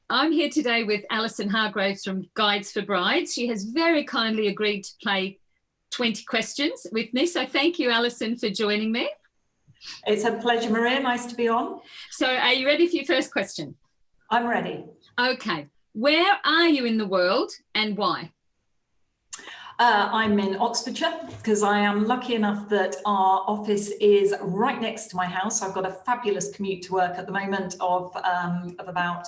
I'm here today with Alison Hargreaves from Guides for Brides. She has very kindly agreed to play 20 questions with me. So thank you, Alison, for joining me. It's a pleasure, Maria. Nice to be on. So are you ready for your first question? I'm ready. Okay. Where are you in the world and why? I'm in Oxfordshire because I am lucky enough that our office is right next to my house. I've got a fabulous commute to work at the moment of about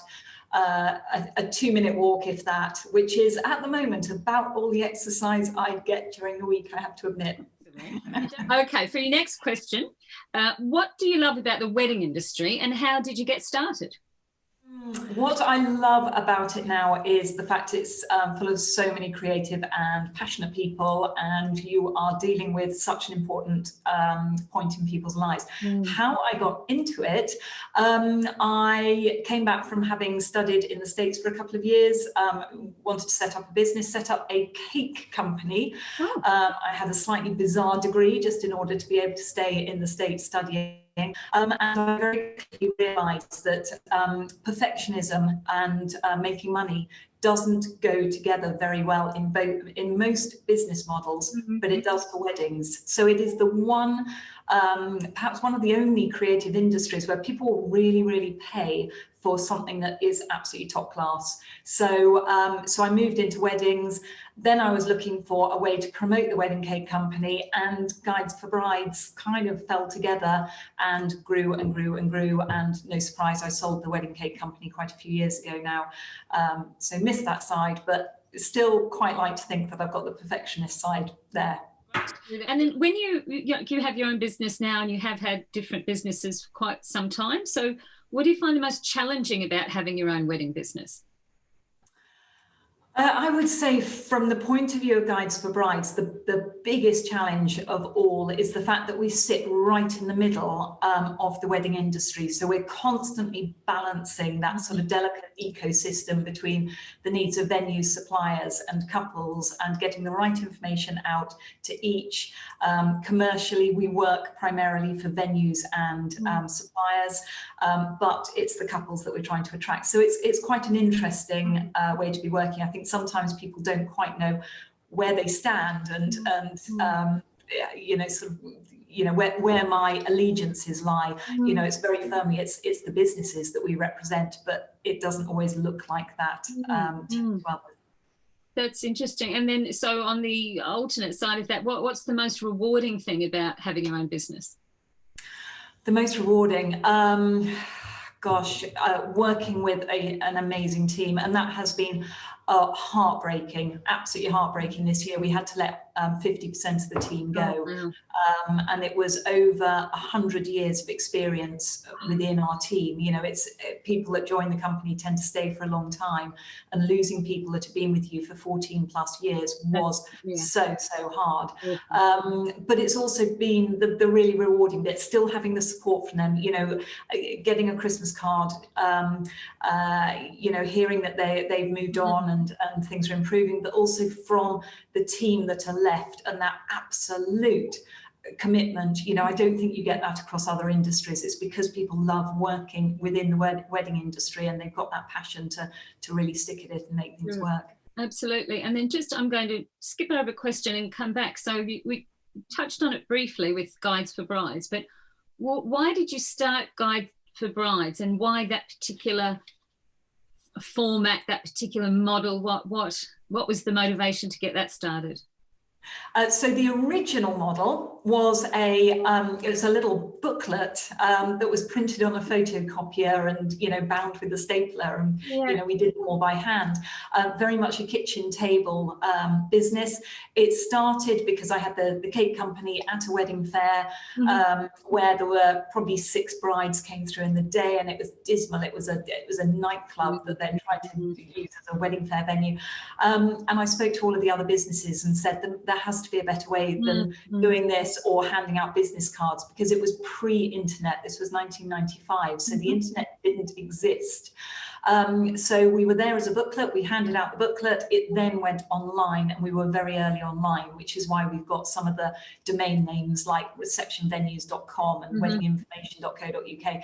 a 2-minute walk, if that, which is at the moment about all the exercise I get during the week, I have to admit. Okay, for your next question, what do you love about the wedding industry and how did you get started? What I love about it now is the fact it's full of so many creative and passionate people, and you are dealing with such an important point in people's lives. How I got into it, I came back from having studied in the States for a couple of years, wanted to set up a business, set up a cake company. I had a slightly bizarre degree just in order to be able to stay in the States studying. And I very quickly realised that perfectionism and making money doesn't go together very well in most business models, but it does for weddings. So it is the one, perhaps one of the only creative industries where people really pay for something that is absolutely top class. So I moved into weddings. Then I was looking for a way to promote the wedding cake company, and Guides for Brides kind of fell together and grew and grew and grew. And no surprise, I sold the wedding cake company quite a few years ago now. So missed that side, but still quite like to think that I've got the perfectionist side there. And then when you have your own business now, and you have had different businesses for quite some time, so what do you find the most challenging about having your own wedding business? I would say from the point of view of Guides for Brides, the biggest challenge of all is the fact that we sit right in the middle of the wedding industry. So we're constantly balancing that sort of delicate ecosystem between the needs of venues, suppliers and couples, and getting the right information out to each. Commercially, we work primarily for venues and suppliers, but it's the couples that we're trying to attract. So it's quite an interesting way to be working. I think sometimes people don't quite know where they stand and sort of, where my allegiances lie. It's very firmly it's the businesses that we represent, but it doesn't always look like that to others. That's interesting. And then, so on the alternate side of that, what's the most rewarding thing about having your own business? The most rewarding, working with an amazing team, and that has been heartbreaking, absolutely heartbreaking this year. We had to let 50% of the team go. And it was over 100 years of experience within our team. It's people that join the company tend to stay for a long time, and losing people that have been with you for 14 plus years was so hard. But it's also been the really rewarding bit, still having the support from them, getting a Christmas card, hearing that they've moved on and things are improving, but also from the team that are left, and that absolute commitment. I don't think you get that across other industries. It's because people love working within the wedding industry, and they've got that passion to really stick at it and make things work. Absolutely. And then I'm going to skip over a question and come back. So we touched on it briefly with Guides for Brides, but why did you start Guide for Brides, and why that particular format, that particular model? What was the motivation to get that started? So the original model was it was a little booklet that was printed on a photocopier and bound with a stapler, and we did it all by hand. Very much a kitchen table business. It started because I had the cake company at a wedding fair where there were probably 6 brides came through in the day, and it was dismal. It was a nightclub that then tried to use as a wedding fair venue. And I spoke to all of the other businesses and said there has to be a better way than doing this or handing out business cards, because it was pre-internet. This was 1995, so the internet didn't exist. So we were there as a booklet, we handed out the booklet, it then went online, and we were very early online, which is why we've got some of the domain names like receptionvenues.com and weddinginformation.co.uk.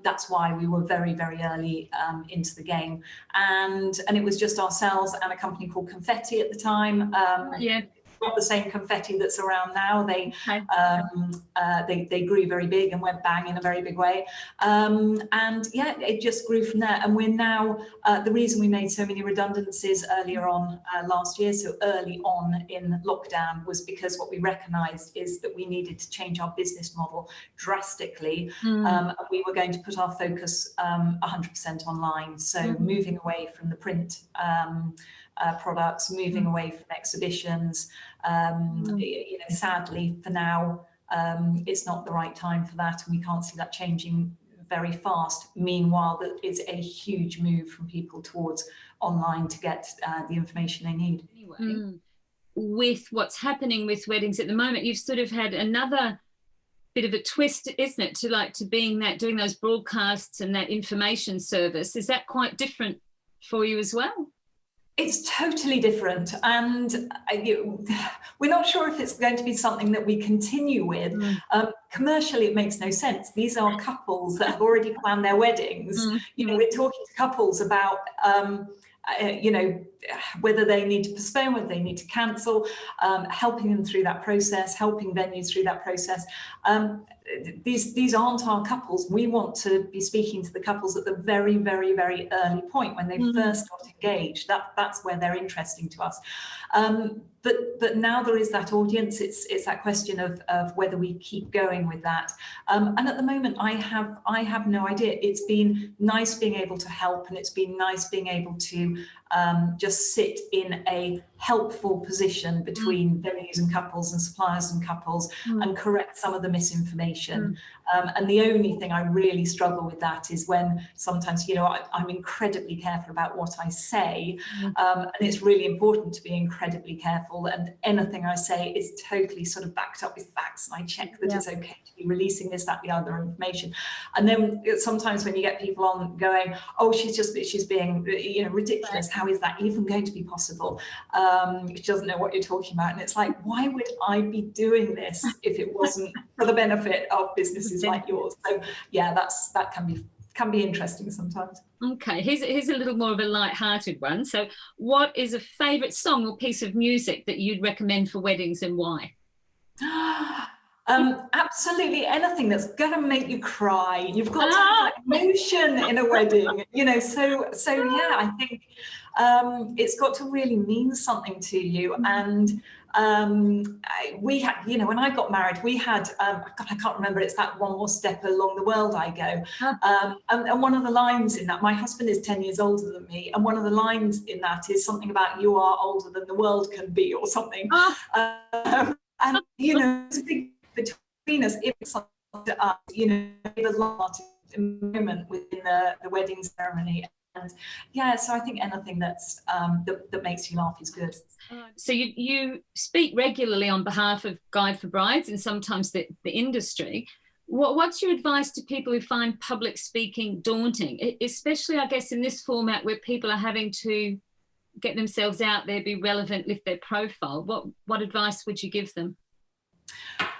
That's why we were very, very early into the game. And it was just ourselves and a company called Confetti at the time. Not the same Confetti that's around now. They grew very big and went bang in a very big way. And yeah, it just grew from there. And we're now, the reason we made so many redundancies earlier on last year, so early on in lockdown, was because what we recognized is that we needed to change our business model drastically. And we were going to put our focus 100% online. So moving away from the print products, moving away from exhibitions. You know, sadly, for now, it's not the right time for that, and we can't see that changing very fast. Meanwhile, that is a huge move from people towards online to get the information they need. Anyway, with what's happening with weddings at the moment, you've sort of had another bit of a twist, isn't it, to being that, doing those broadcasts and that information service. Is that quite different for you as well? It's totally different, and we're not sure if it's going to be something that we continue with. Commercially, it makes no sense. These are couples that have already planned their weddings. You know, we're talking to couples about you know, whether they need to postpone, whether they need to cancel, helping them through that process, helping venues through that process. These aren't our couples. We want to be speaking to the couples at the very, very, very early point when they first got engaged. That's where they're interesting to us. But now there is that audience. It's that question of whether we keep going with that. And at the moment, I have no idea. It's been nice being able to help, and it's been nice being able to just sit in a helpful position between venues and couples and suppliers and couples and correct some of the misinformation. And the only thing I really struggle with that is when sometimes, you know, I'm incredibly careful about what I say, and it's really important to be incredibly careful, and anything I say is totally sort of backed up with facts, and I check that it's okay to be releasing this, that, the other information. And then sometimes when you get people on going, oh, she's being, you know, ridiculous, how is that even going to be possible? She doesn't know what you're talking about. And it's like, why would I be doing this if it wasn't for the benefit of businesses like yours? So yeah, that can be interesting sometimes. Okay, here's a little more of a light-hearted one. So what is a favourite song or piece of music that you'd recommend for weddings, and why? Absolutely anything that's gonna make you cry. You've got to have that emotion in a wedding, you know. So yeah, I think it's got to really mean something to you. And we had, you know, when I got married, we had God, I can't remember, it's that One More Step Along the World I Go. And one of the lines in that, my husband is 10 years older than me, and one of the lines in that is something about you are older than the world can be, or something. And you know, it's a big between us, it's you know, a lot of moment within the wedding ceremony. And yeah, so I think anything that's that makes you laugh is good. So you speak regularly on behalf of Guide for Brides and sometimes the industry. What's your advice to people who find public speaking daunting, especially, I guess, in this format where people are having to get themselves out there, be relevant, lift their profile? What advice would you give them?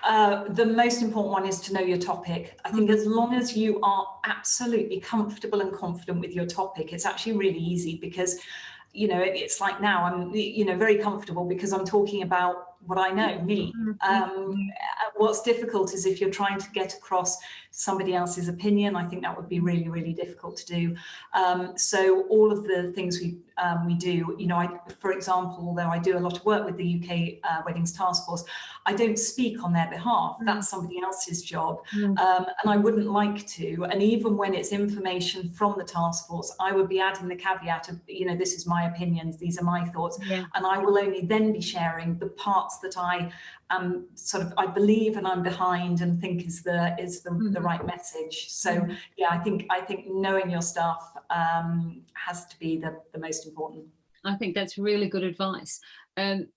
The most important one is to know your topic. I think as long as you are absolutely comfortable and confident with your topic, it's actually really easy, because, you know, it's like now I'm, you know, very comfortable because I'm talking about what I know, me. What's difficult is if you're trying to get across somebody else's opinion. I think that would be really, really difficult to do. So all of the things we do, you know, for example, although I do a lot of work with the UK Weddings Task Force, I don't speak on their behalf. That's somebody else's job, and I wouldn't like to. And even when it's information from the task force, I would be adding the caveat of, you know, this is my opinions, these are my thoughts, and I will only then be sharing the parts that I am I believe and I'm behind and think is the right message. So yeah, I think knowing your stuff has to be the most important. I think that's really good advice.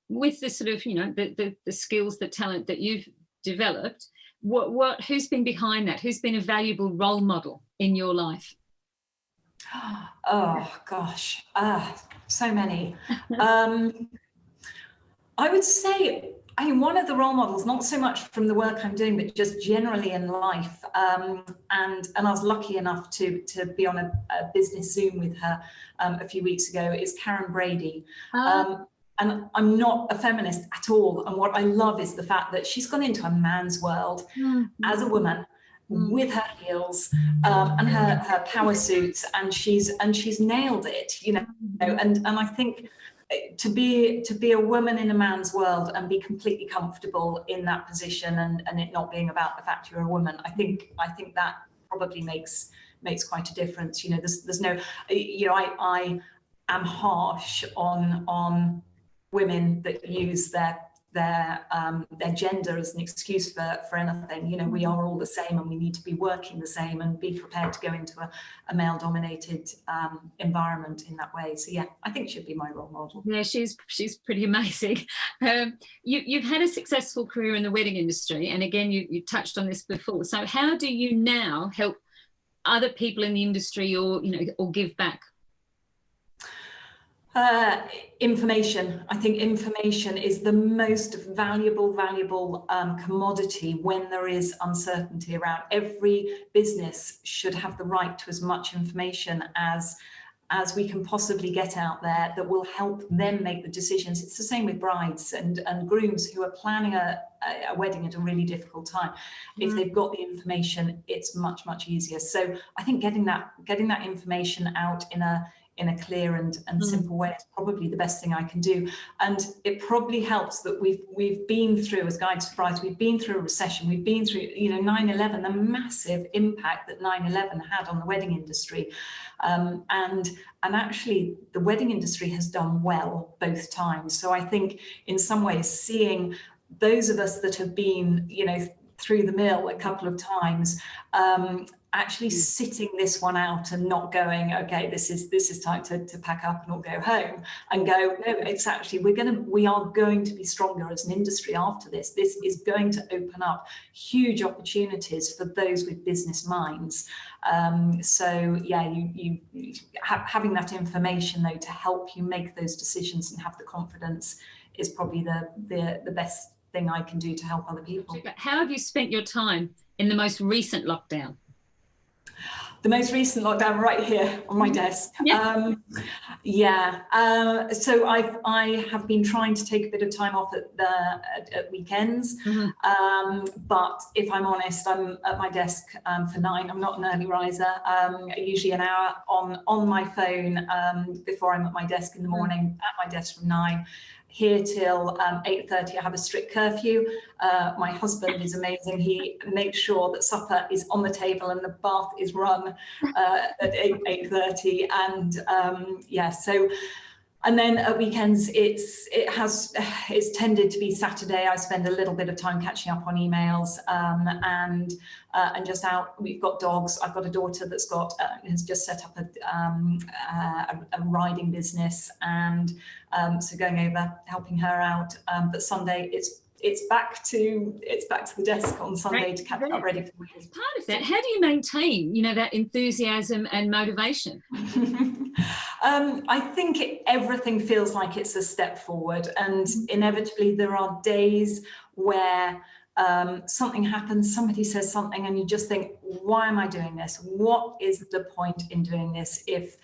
with the sort of, the skills, the talent that you've developed, who's been behind that? Who's been a valuable role model in your life? Oh gosh, so many. I would say, one of the role models, not so much from the work I'm doing, but just generally in life. And I was lucky enough to be on a business Zoom with her a few weeks ago, is Karen Brady. And I'm not a feminist at all. And what I love is the fact that she's gone into a man's world as a woman with her heels and her power suits, and she's nailed it, and I think to be a woman in a man's world and be completely comfortable in that position, and it not being about the fact you're a woman, I think that probably makes quite a difference. There's no, I am harsh on women that use their gender as an excuse for anything. We are all the same, and we need to be working the same and be prepared to go into a male-dominated environment in that way. So yeah, I think she'd be my role model. Yeah, she's pretty amazing. You've had a successful career in the wedding industry, and again, you touched on this before. So how do you now help other people in the industry, or give back? Information. I think information is the most valuable commodity when there is uncertainty around. Every business should have the right to as much information as we can possibly get out there that will help them make the decisions. It's the same with brides and grooms who are planning a wedding at a really difficult time. If they've got the information, it's much easier. So I think getting that information out in a clear and simple way is probably the best thing I can do. And it probably helps that we've been through, as Guides for Brides, we've been through a recession, we've been through 9/11, the massive impact that 9/11 had on the wedding industry. And actually the wedding industry has done well both times. So I think in some ways, seeing those of us that have been through the mill a couple of times, actually sitting this one out and not going, okay, this is time to pack up and all go home, and go, no, it's actually, we are going to be stronger as an industry after this. This is going to open up huge opportunities for those with business minds. So yeah, you having that information though to help you make those decisions and have the confidence is probably the best thing I can do to help other people. How have you spent your time in the most recent lockdown? The most recent lockdown, right here on my desk. So I have been trying to take a bit of time off at weekends, but if I'm honest, I'm at my desk for 9. I'm not an early riser. Usually an hour on my phone before I'm at my desk in the morning. At my desk from 9. Here till 8:30. I have a strict curfew. My husband is amazing. He makes sure that supper is on the table and the bath is run at 8:30. And so, and then at weekends it's tended to be Saturday. I spend a little bit of time catching up on emails and just out. We've got dogs. I've got a daughter that's has just set up a riding business, and so going over helping her out. But Sunday it's back to the desk on Sunday to catch up ready for the week. As part of that, how do you maintain that enthusiasm and motivation? I think everything feels like it's a step forward, and inevitably there are days where something happens, somebody says something, and you just think, why am I doing this? What is the point in doing this if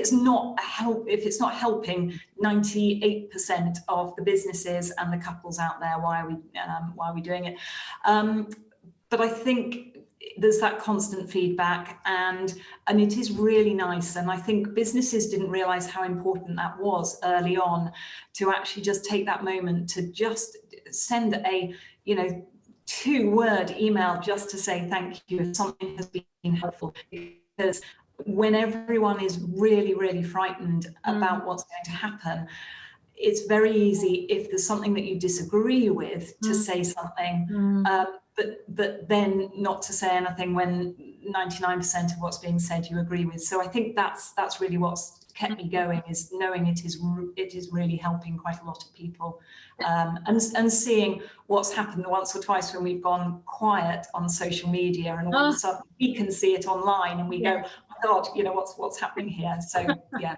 it's not helping 98% of the businesses and the couples out there? Why are we doing it? But I think there's that constant feedback, and it is really nice. And I think businesses didn't realize how important that was early on, to actually just take that moment to just send a 2-word email just to say thank you if something has been helpful. Because when everyone is really, really frightened about what's going to happen, it's very easy, if there's something that you disagree with, to say something, but then not to say anything when 99% of what's being said you agree with. So I think that's really what's kept me going is knowing it is really helping quite a lot of people, and seeing what's happened once or twice when we've gone quiet on social media, and all of a sudden we can see it online, and we go, oh my God, what's happening here? So yeah.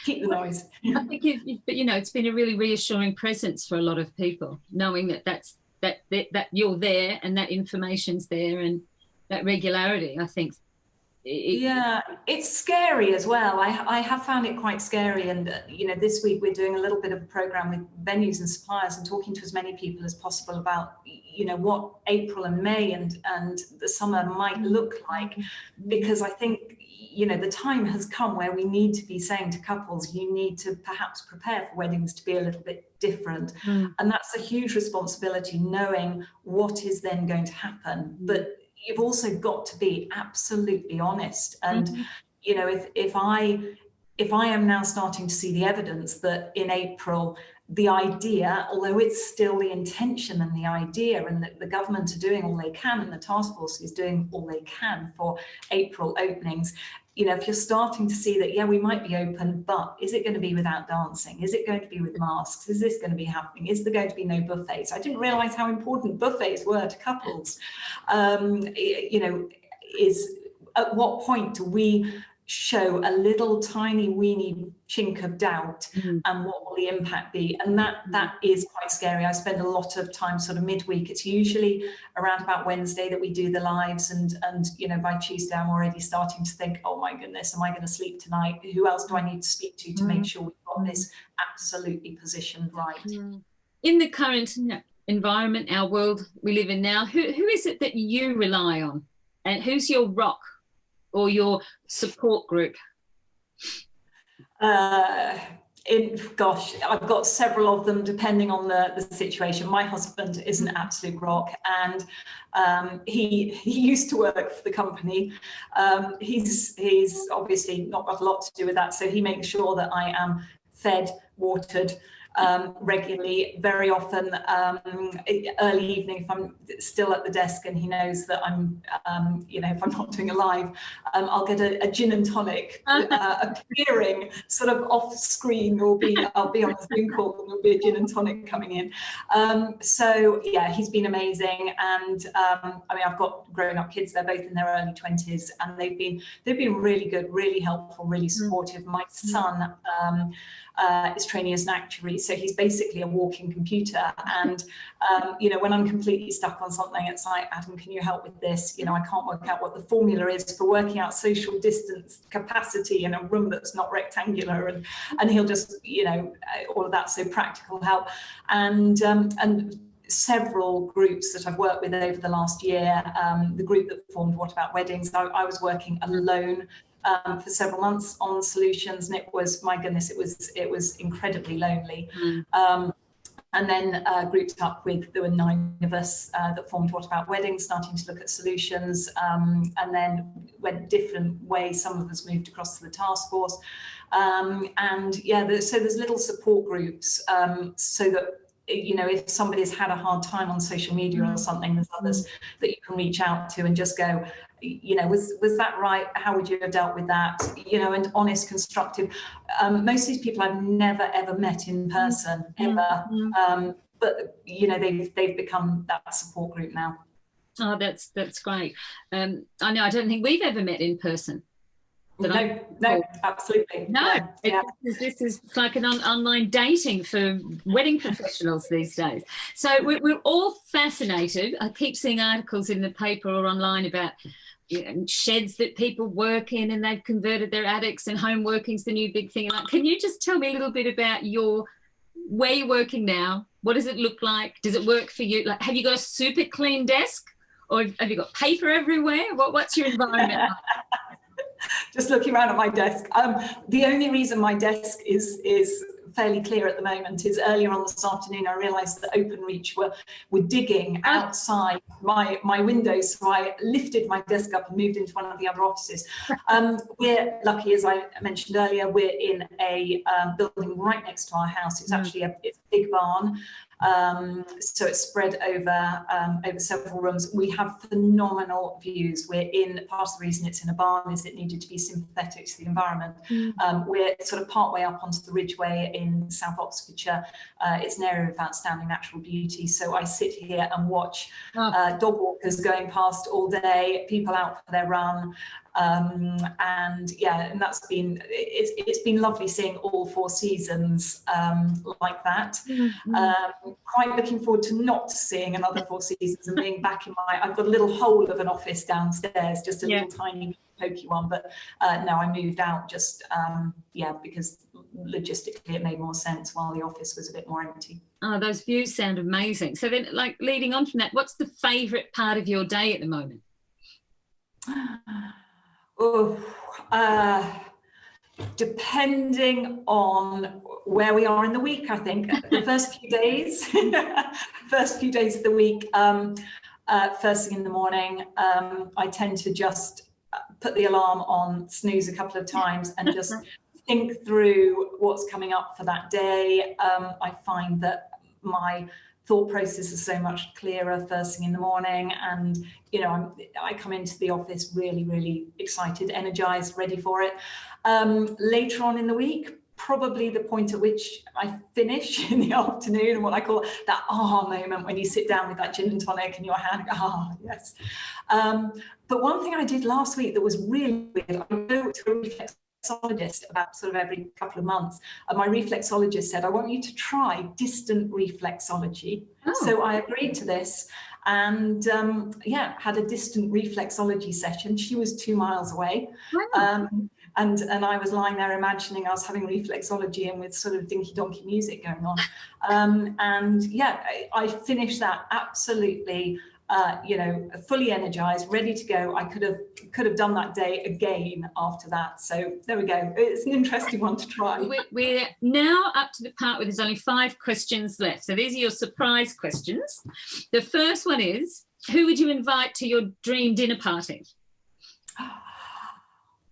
Keep the noise. I think it's been a really reassuring presence for a lot of people, knowing that you're there and that information's there and that regularity. I think. Yeah, it's scary as well. I have found it quite scary, and this week we're doing a little bit of a program with venues and suppliers and talking to as many people as possible about what April and May and the summer might look like, because I think the time has come where we need to be saying to couples, you need to perhaps prepare for weddings to be a little bit different. And that's a huge responsibility, knowing what is then going to happen. But you've also got to be absolutely honest. And if I am now starting to see the evidence that in April, the idea, although it's still the intention and the idea, and that the government are doing all they can and the task force is doing all they can for April openings, if you're starting to see that, yeah, we might be open, but is it going to be without dancing? Is it going to be with masks? Is this going to be happening? Is there going to be no buffets? I didn't realise how important buffets were to couples. Is at what point do we show a little tiny weeny chink of doubt, and what will the impact be? And that is quite scary. I spend a lot of time sort of midweek. It's usually around about Wednesday that we do the lives, and by Tuesday I'm already starting to think, oh my goodness, am I going to sleep tonight? Who else do I need to speak to make sure we've got this absolutely positioned right? In the current environment, our world we live in now, who is it that you rely on, and who's your rock or your support group? I've got several of them depending on the situation. My husband is an absolute rock, and he used to work for the company. He's obviously not got a lot to do with that, so he makes sure that I am fed, watered, regularly, very often early evening if I'm still at the desk, and he knows that I'm if I'm not doing a live, I'll get a gin and tonic appearing sort of off screen, or I'll be on a Zoom call and there'll be a gin and tonic coming in. So yeah, he's been amazing, and I've got grown-up kids. They're both in their early 20s, and they've been really good, really helpful, really supportive. My son is training as an actuary, so he's basically a walking computer, and when I'm completely stuck on something, it's like, Adam, can you help with this? I can't work out what the formula is for working out social distance capacity in a room that's not rectangular, and he'll just all of that, so practical help, and several groups that I've worked with over the last year. The group that formed What About Weddings, I was working alone for several months on solutions, and it was, my goodness, it was incredibly lonely. And then grouped up with, there were 9 of us that formed What About Weddings, starting to look at solutions, and then went different ways. Some of us moved across to the task force, and yeah, so there's little support groups, so that if somebody's had a hard time on social media or something, there's others that you can reach out to and just go, was that right? How would you have dealt with that? And honest, constructive. Most of these people I've never ever met in person, ever. But they've become that support group now. Oh, that's great. I know I don't think we've ever met in person. No, absolutely. No, yeah. This is like an online dating for wedding professionals these days. So we're all fascinated. I keep seeing articles in the paper or online about sheds that people work in, and they've converted their attics, and home working's the new big thing. Can you just tell me a little bit about where you're working now? What does it look like? Does it work for you? Like, have you got a super clean desk, or have you got paper everywhere? What's your environment like? Just looking around at my desk. The only reason my desk is fairly clear at the moment is earlier on this afternoon I realised that Openreach were digging outside my windows, so I lifted my desk up and moved into one of the other offices. We're lucky, as I mentioned earlier, we're in a building right next to our house. It's actually it's a big barn. So it's spread over several rooms. We have phenomenal views. We're in, part of the reason it's in a barn is it needed to be sympathetic to the environment. We're sort of part way up onto the Ridgeway in South Oxfordshire. It's an area of outstanding natural beauty. So I sit here and watch dog walkers going past all day, people out for their run. And that's been, it's been lovely seeing all 4 seasons like that. Quite looking forward to not seeing another 4 seasons and being back in I've got a little hole of an office downstairs, just a little tiny pokey one, but no, I moved out just because logistically it made more sense while the office was a bit more empty. Oh, those views sound amazing. So then, like, leading on from that, what's the favourite part of your day at the moment? Depending on where we are in the week, I think. The first few days of the week, first thing in the morning, I tend to just put the alarm on, snooze a couple of times, and just think through what's coming up for that day. I find that my thought process is so much clearer first thing in the morning, and I come into the office really, really excited, energized, ready for it. Later on in the week, probably the point at which I finish in the afternoon, and what I call that aha moment, when you sit down with that gin and tonic in your hand, yes. But one thing I did last week that was really weird, I go to a reflexologist about sort of every couple of months, and my reflexologist said, I want you to try distant reflexology. So I agreed to this, and had a distant reflexology session. She was 2 miles away. And I was lying there imagining I was having reflexology and with sort of dinky donkey music going on. I finished that absolutely fully energized, ready to go. I could have done that day again after that. So there we go. It's an interesting one to try. We're now up to the part where there's only 5 questions left. So these are your surprise questions. The first one is, who would you invite to your dream dinner party?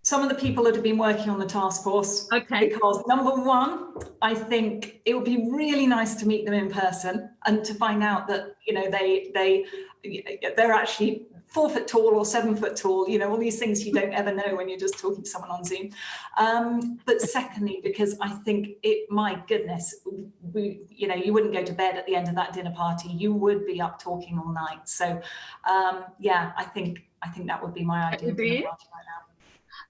Some of the people that have been working on the task force. Okay. Because number one, I think it would be really nice to meet them in person and to find out that they're actually 4 foot tall or 7 foot tall. All these things you don't ever know when you're just talking to someone on Zoom. But secondly, because I think my goodness, you wouldn't go to bed at the end of that dinner party. You would be up talking all night. So I think that would be my ideal dinner party right now.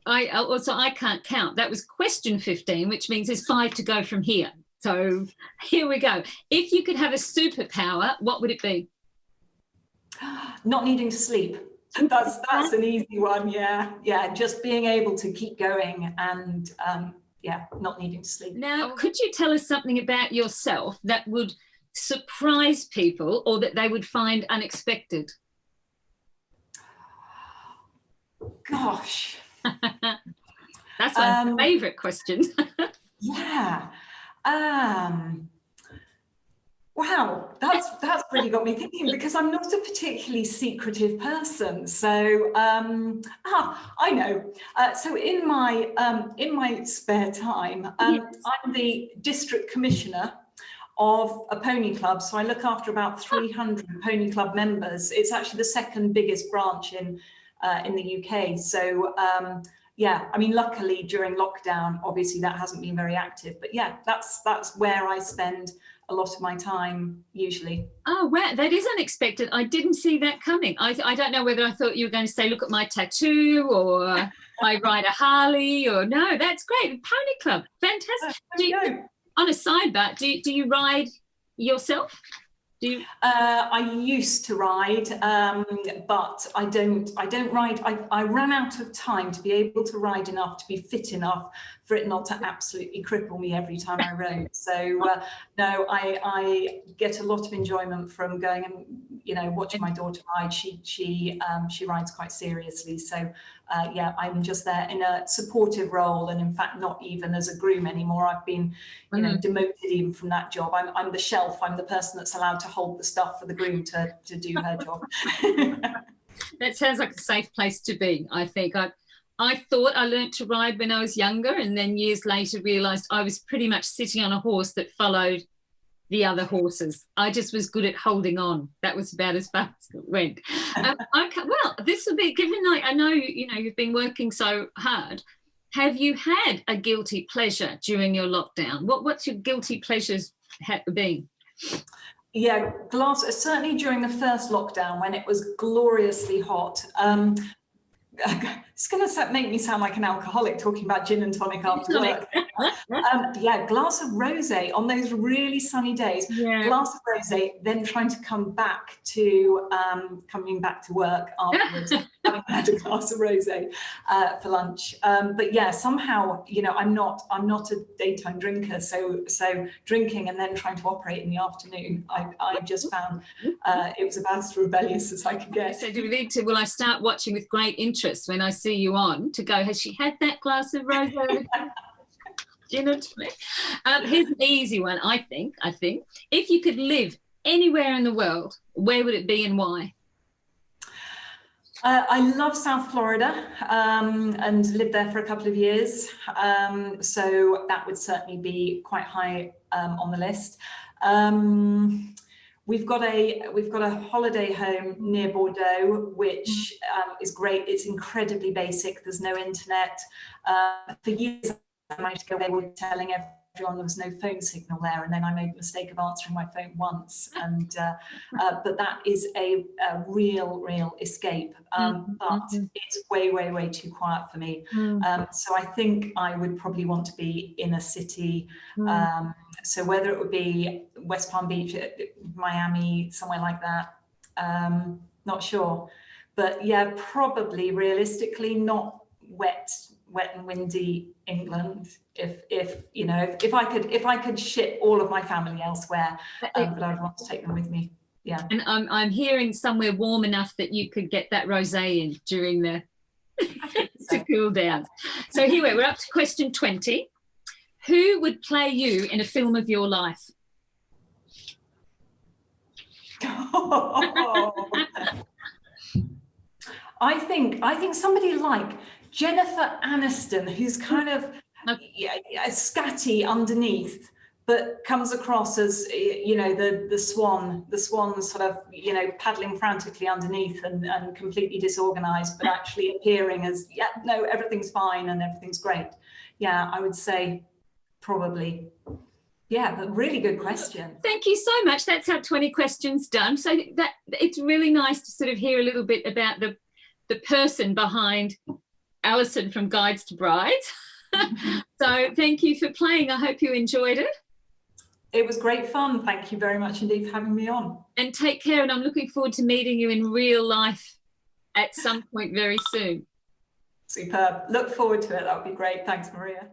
I can't count. That was question 15, which means there's 5 to go from here. So here we go. If you could have a superpower, what would it be? Not needing to sleep. That's an easy one. Yeah. Just being able to keep going and not needing to sleep. Now, could you tell us something about yourself that would surprise people or that they would find unexpected? Gosh. That's my favourite question. Yeah. Wow, that's really got me thinking, because I'm not a particularly secretive person. So I know. So in my spare time, Yes. I'm the district commissioner of a pony club. So I look after about 300 pony club members. It's actually the second biggest branch in the UK. So luckily during lockdown, obviously that hasn't been very active, but that's where I spend a lot of my time usually. Oh, wow, that is unexpected. I didn't see that coming. I don't know whether I thought you were going to say, look at my tattoo, or I ride a Harley, or no, that's great. Pony club, fantastic. On a sidebar, do you ride yourself? I used to ride, but I don't ride. I ran out of time to be able to ride enough, to be fit enough for it not to absolutely cripple me every time I rode. So no, I get a lot of enjoyment from going and watching my daughter ride. She rides quite seriously. So I'm just there in a supportive role, and in fact not even as a groom anymore. I've been demoted even from that job. I'm the shelf. I'm the person that's allowed to hold the stuff for the groom to do her job. That sounds like a safe place to be, I think. I thought I learnt to ride when I was younger, and then years later realised I was pretty much sitting on a horse that followed the other horses. I just was good at holding on. That was about as far as it went. Okay, well, this will be given. Like, I know you've been working so hard. Have you had a guilty pleasure during your lockdown? What's your guilty pleasures been? Yeah, certainly during the first lockdown when it was gloriously hot. It's going to make me sound like an alcoholic talking about gin and tonic after work. Yeah, glass of rosé on those really sunny days. Yeah. Glass of rosé, then trying to coming back to work afterwards, having had a glass of rosé for lunch. But yeah, somehow, I'm not a daytime drinker, so drinking and then trying to operate in the afternoon, I just found it was about as rebellious as I could get. So do we need to? Will I start watching with great interest when I see you on to go? Has she had that glass of rosé? Gin and tonic. Here's an easy one, I think. If you could live anywhere in the world, where would it be and why? I love South Florida and lived there for a couple of years. So that would certainly be quite high on the list. We've got a holiday home near Bordeaux, which is great. It's incredibly basic. There's no internet. For years, I managed to go away with telling everyone there was no phone signal there, and then I made the mistake of answering my phone once. And but that is a real escape. But it's way too quiet for me. So I think I would probably want to be in a city. So whether it would be West Palm Beach, Miami, somewhere like that, not sure. But yeah, probably realistically not wet and windy England. If I could ship all of my family elsewhere, but I'd want to take them with me. Yeah. And I'm hearing somewhere warm enough that you could get that rosé in during the to cool down. So here we're up to question 20. Who would play you in a film of your life? I think somebody like Jennifer Aniston, who's kind of scatty underneath, but comes across as the swan sort of paddling frantically underneath and completely disorganized, but actually appearing as everything's fine and everything's great. Yeah, I would say probably. Yeah, but really good question. Thank you so much. That's our 20 questions done. So that it's really nice to sort of hear a little bit about the person behind Alison from Guides to Brides. So thank you for playing. I hope you enjoyed it. It was great fun. Thank you very much indeed for having me on. And take care. And I'm looking forward to meeting you in real life at some point very soon. Superb. Look forward to it. That would be great. Thanks, Maria.